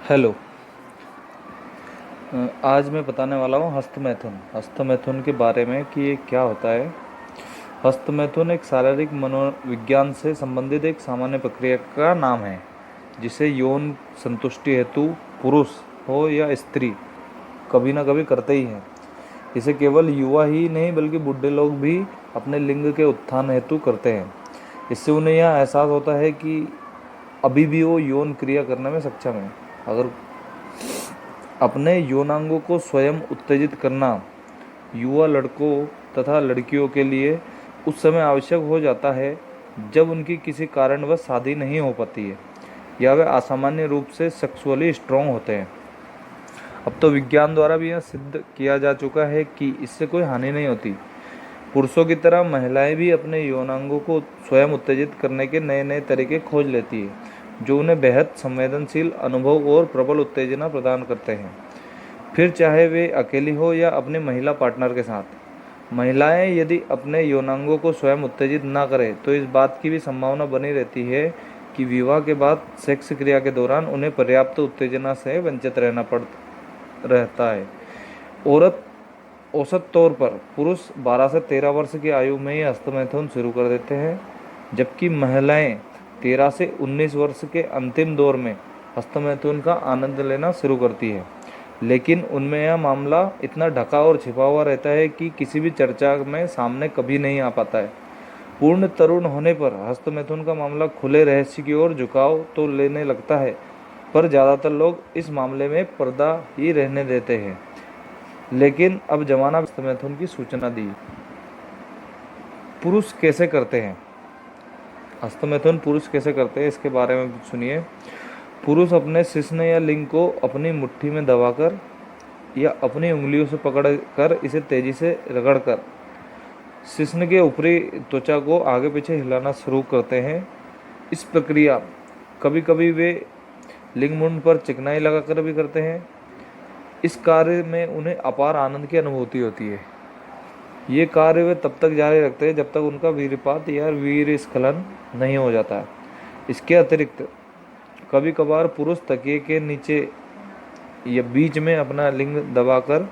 Hello. आज मैं बताने वाला हूँ हस्तमैथुन के बारे में कि ये क्या होता है। हस्तमैथुन एक शारीरिक मनोविज्ञान से संबंधित एक सामान्य प्रक्रिया का नाम है जिसे यौन संतुष्टि हेतु पुरुष हो या स्त्री कभी ना कभी करते ही हैं। इसे केवल युवा ही नहीं बल्कि बूढ़े लोग भी अपने लिंग के उत्थान हेतु करते हैं। इससे उन्हें यह एहसास होता है कि अभी भी वो यौन क्रिया करने में सक्षम है। अगर अपने यौनांगों को स्वयं उत्तेजित करना युवा लड़कों तथा लड़कियों के लिए उस समय आवश्यक हो जाता है जब उनकी किसी कारणवश शादी नहीं हो पाती है या वे असामान्य रूप से सेक्सुअली स्ट्रांग होते हैं। अब तो विज्ञान द्वारा भी यह सिद्ध किया जा चुका है कि इससे कोई हानि नहीं होती। पुरुषों की तरह महिलाएं भी अपने यौनांगों को स्वयं उत्तेजित करने के नए नए तरीके खोज लेती है जो उन्हें बेहद संवेदनशील अनुभव और प्रबल उत्तेजना प्रदान करते हैं, फिर चाहे वे अकेली हो या अपने महिला पार्टनर के साथ। महिलाएं यदि अपने यौनांगों को स्वयं उत्तेजित ना करें तो इस बात की भी संभावना बनी रहती है कि विवाह के बाद सेक्स क्रिया के दौरान उन्हें पर्याप्त उत्तेजना से वंचित रहता है। औरत औसत तौर पर पुरुष 12 से 13 वर्ष की आयु में ही हस्तमैथुन शुरू कर देते हैं, जबकि महिलाएं 13 से 19 वर्ष के अंतिम दौर में हस्तमैथुन का आनंद लेना शुरू करती है। लेकिन उनमें यह मामला इतना ढका और छिपा हुआ रहता है कि किसी भी चर्चा में सामने कभी नहीं आ पाता है। पूर्ण तरुण होने पर हस्तमैथुन का मामला खुले रहस्य की ओर झुकाव तो लेने लगता है, पर ज़्यादातर लोग इस मामले में पर्दा ही रहने देते हैं। लेकिन अब जमाना हस्तमैथुन की सूचना दी। पुरुष कैसे करते हैं हस्तमैथुन? पुरुष कैसे करते हैं इसके बारे में सुनिए। पुरुष अपने शिश्न या लिंग को अपनी मुट्ठी में दबाकर या अपनी उंगलियों से पकड़कर इसे तेजी से रगड़कर शिश्न के ऊपरी त्वचा को आगे पीछे हिलाना शुरू करते हैं। इस प्रक्रिया कभी कभी वे लिंग मुंड पर चिकनाई लगाकर भी करते हैं। इस कार्य में उन्हें अपार आनंद की अनुभूति होती है। ये कार्य वे तब तक जारी रखते हैं जब तक उनका वीर्यपात या वीर्य स्खलन नहीं हो जाता है। इसके अतिरिक्त कभी कभार पुरुष तकिए के नीचे या बीच में अपना लिंग दबाकर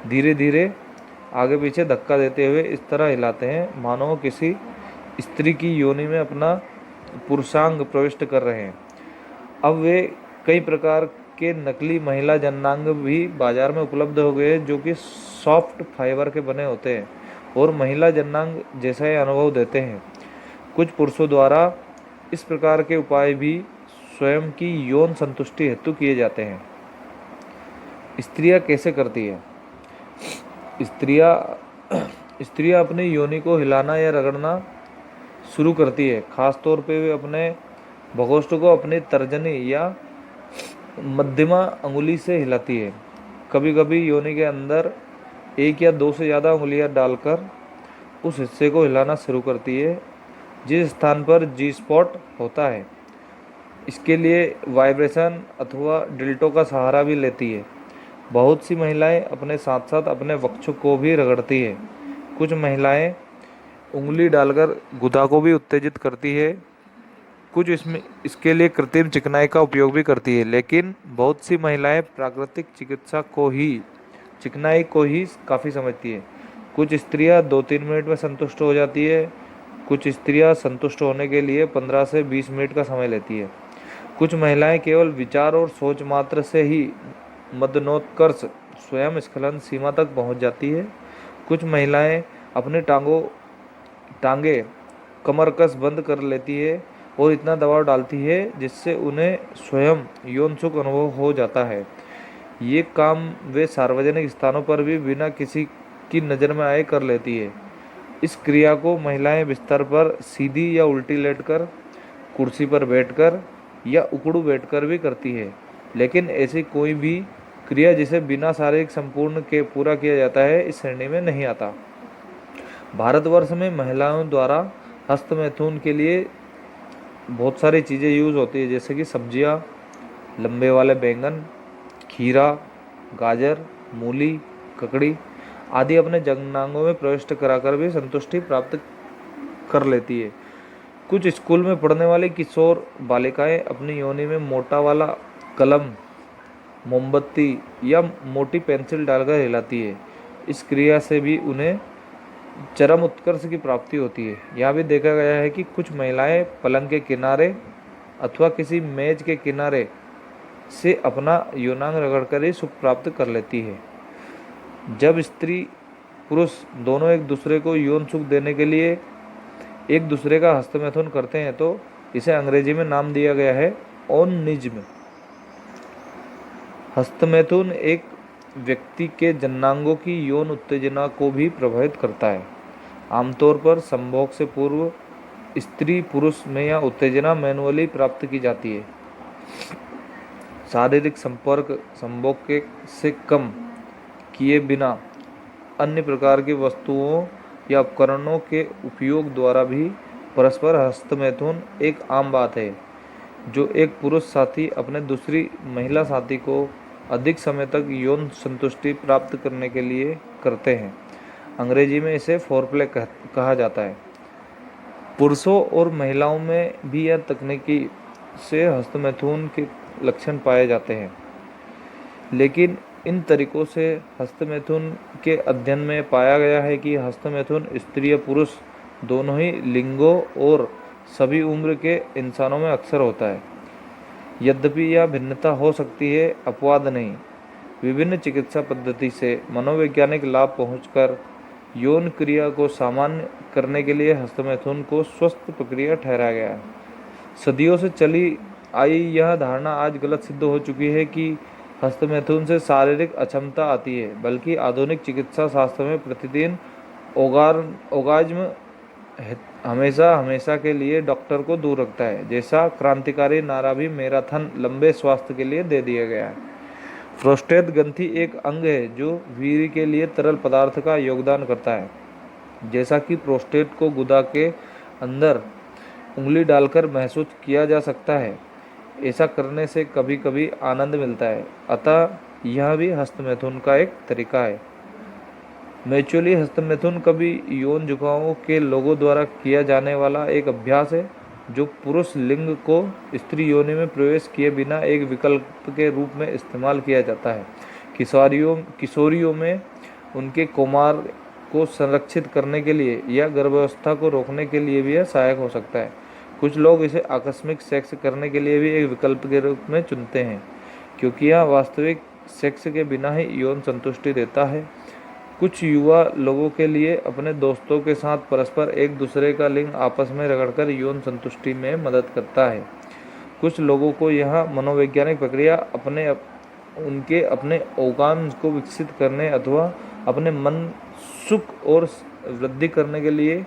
धीरे धीरे आगे पीछे धक्का देते हुए इस तरह हिलाते हैं मानो किसी स्त्री की योनि में अपना पुरुषांग प्रविष्ट कर रहे हैं। अब वे कई प्रकार के नकली महिला जननांग भी बाजार में उपलब्ध हो गए जो कि सॉफ्ट फाइबर के बने होते हैं और महिला जननांग जैसा ही अनुभव देते हैं। कुछ पुरुषों द्वारा इस प्रकार के उपाय भी स्वयं की यौन संतुष्टि हेतु किए जाते हैं। स्त्रियां कैसे करती है? स्त्रियां अपनी योनि को हिलाना या रगड़ना शुरू करती है। खासतौर पे वे अपने भगोष्ठ को अपनी तर्जनी या मध्यमा अंगुली से हिलाती है। कभी कभी योनि के अंदर एक या दो से ज़्यादा उंगलियां डालकर उस हिस्से को हिलाना शुरू करती है जिस स्थान पर जी स्पॉट होता है। इसके लिए वाइब्रेशन अथवा डिल्टो का सहारा भी लेती है। बहुत सी महिलाएं अपने साथ साथ अपने वक्ष को भी रगड़ती है। कुछ महिलाएं उंगली डालकर गुदा को भी उत्तेजित करती है। कुछ इसके लिए कृत्रिम चिकनाई का उपयोग भी करती है, लेकिन बहुत सी महिलाएं प्राकृतिक चिकनाई को ही काफ़ी समझती है। कुछ स्त्रियां 2-3 मिनट में संतुष्ट हो जाती है। कुछ स्त्रियां संतुष्ट होने के लिए 15 से 20 मिनट का समय लेती है। कुछ महिलाएं केवल विचार और सोच मात्र से ही मदनोत्कर्ष स्वयं स्खलन सीमा तक पहुंच जाती है। कुछ महिलाएं अपनी टांगे कमरकस बंद कर लेती है और इतना दबाव डालती है जिससे उन्हें स्वयं यौन सुख अनुभव हो जाता है। ये काम वे सार्वजनिक स्थानों पर भी बिना किसी की नज़र में आए कर लेती है। इस क्रिया को महिलाएं बिस्तर पर सीधी या उल्टी लेटकर, कुर्सी पर बैठकर या उकड़ू बैठकर भी करती है। लेकिन ऐसी कोई भी क्रिया जिसे बिना शारीरिक संपूर्ण के पूरा किया जाता है इस श्रेणी में नहीं आता। भारतवर्ष में महिलाओं द्वारा हस्तमैथुन के लिए बहुत सारी चीज़ें यूज़ होती है, जैसे कि सब्जियां, लंबे वाले बैंगन, खीरा, गाजर, मूली, ककड़ी आदि अपने जंगनांगों में प्रविष्ट कराकर भी संतुष्टि प्राप्त कर लेती है। कुछ स्कूल में पढ़ने वाली किशोर बालिकाएं अपनी योनि में मोटा वाला कलम मोमबत्ती या मोटी पेंसिल डालकर हिलाती है। इस क्रिया से भी उन्हें चरम उत्कर्ष की प्राप्ति होती है। यह भी देखा गया है कि कुछ महिलाएं पलंग के किनारे अथवा किसी मेज के किनारे से अपना यौनांग रगड़कर ही सुख प्राप्त कर लेती है। जब स्त्री पुरुष दोनों एक दूसरे को यौन सुख देने के लिए एक दूसरे का हस्तमैथुन करते हैं तो इसे अंग्रेजी में नाम दिया गया है ओननिज्म। हस्तमैथुन एक व्यक्ति के जननांगों की यौन उत्तेजना को भी प्रभावित करता है। आमतौर पर संभोग से पूर्व स्त्री पुरुष में यह उत्तेजना मैनुअली प्राप्त की जाती है। शारीरिक संपर्क संभोग के से कम किए बिना अन्य प्रकार की वस्तुओं या उपकरणों के उपयोग द्वारा भी परस्पर हस्तमैथुन एक आम बात है, जो एक पुरुष साथी अपने दूसरी महिला साथी को अधिक समय तक यौन संतुष्टि प्राप्त करने के लिए करते हैं। अंग्रेजी में इसे फोरप्ले कहा जाता है। पुरुषों और महिलाओं में भी यह तकनीकी से हस्तमैथुन के लक्षण पाए जाते हैं, लेकिन इन तरीकों से हस्तमैथुन के अध्ययन में पाया गया है कि हस्तमैथुन स्त्री या पुरुष दोनों ही लिंगों और सभी उम्र के इंसानों में अक्सर होता है। यद्यपि यह भिन्नता हो सकती है, अपवाद नहीं। विभिन्न चिकित्सा पद्धति से मनोवैज्ञानिक लाभ पहुंचकर यौन क्रिया को सामान्य करने के लिए हस्तमैथुन को स्वस्थ प्रक्रिया ठहराया गया है। सदियों से चली आई यह धारणा आज गलत सिद्ध हो चुकी है कि हस्तमैथुन से शारीरिक अक्षमता आती है, बल्कि आधुनिक चिकित्सा शास्त्र में प्रतिदिन ओगाज्म हमेशा हमेशा के लिए डॉक्टर को दूर रखता है, जैसा क्रांतिकारी नारा भी मैराथन लंबे स्वास्थ्य के लिए दे दिया गया है। प्रोस्टेट ग्रंथि एक अंग है जो वीर्य के लिए तरल पदार्थ का योगदान करता है। जैसा कि प्रोस्टेट को गुदा के अंदर उंगली डालकर महसूस किया जा सकता है, ऐसा करने से कभी कभी आनंद मिलता है। अतः यह भी हस्तमैथुन का एक तरीका है। म्यूचुअली हस्तमैथुन कभी यौन झुकावों के लोगों द्वारा किया जाने वाला एक अभ्यास है, जो पुरुष लिंग को स्त्री योनि में प्रवेश किए बिना एक विकल्प के रूप में इस्तेमाल किया जाता है। किशोरियों में उनके कौमार को संरक्षित करने के लिए या गर्भावस्था को रोकने के लिए भी यह सहायक हो सकता है। कुछ लोग इसे आकस्मिक सेक्स करने के लिए भी एक विकल्प के रूप में चुनते हैं, क्योंकि यह वास्तविक सेक्स के बिना ही यौन संतुष्टि देता है। कुछ युवा लोगों के लिए अपने दोस्तों के साथ परस्पर एक दूसरे का लिंग आपस में रगड़कर यौन संतुष्टि में मदद करता है। कुछ लोगों को यह मनोवैज्ञानिक प्रक्रिया उनके अपने औकांश को विकसित करने अथवा अपने मन सुख और वृद्धि करने के लिए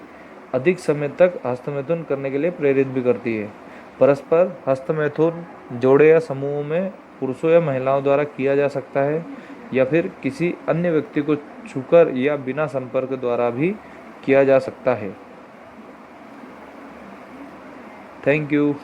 अधिक समय तक हस्तमैथुन करने के लिए प्रेरित भी करती है। परस्पर हस्तमैथुन जोड़े या समूहों में पुरुषों या महिलाओं द्वारा किया जा सकता है, या फिर किसी अन्य व्यक्ति को छूकर या बिना संपर्क द्वारा भी किया जा सकता है। Thank you.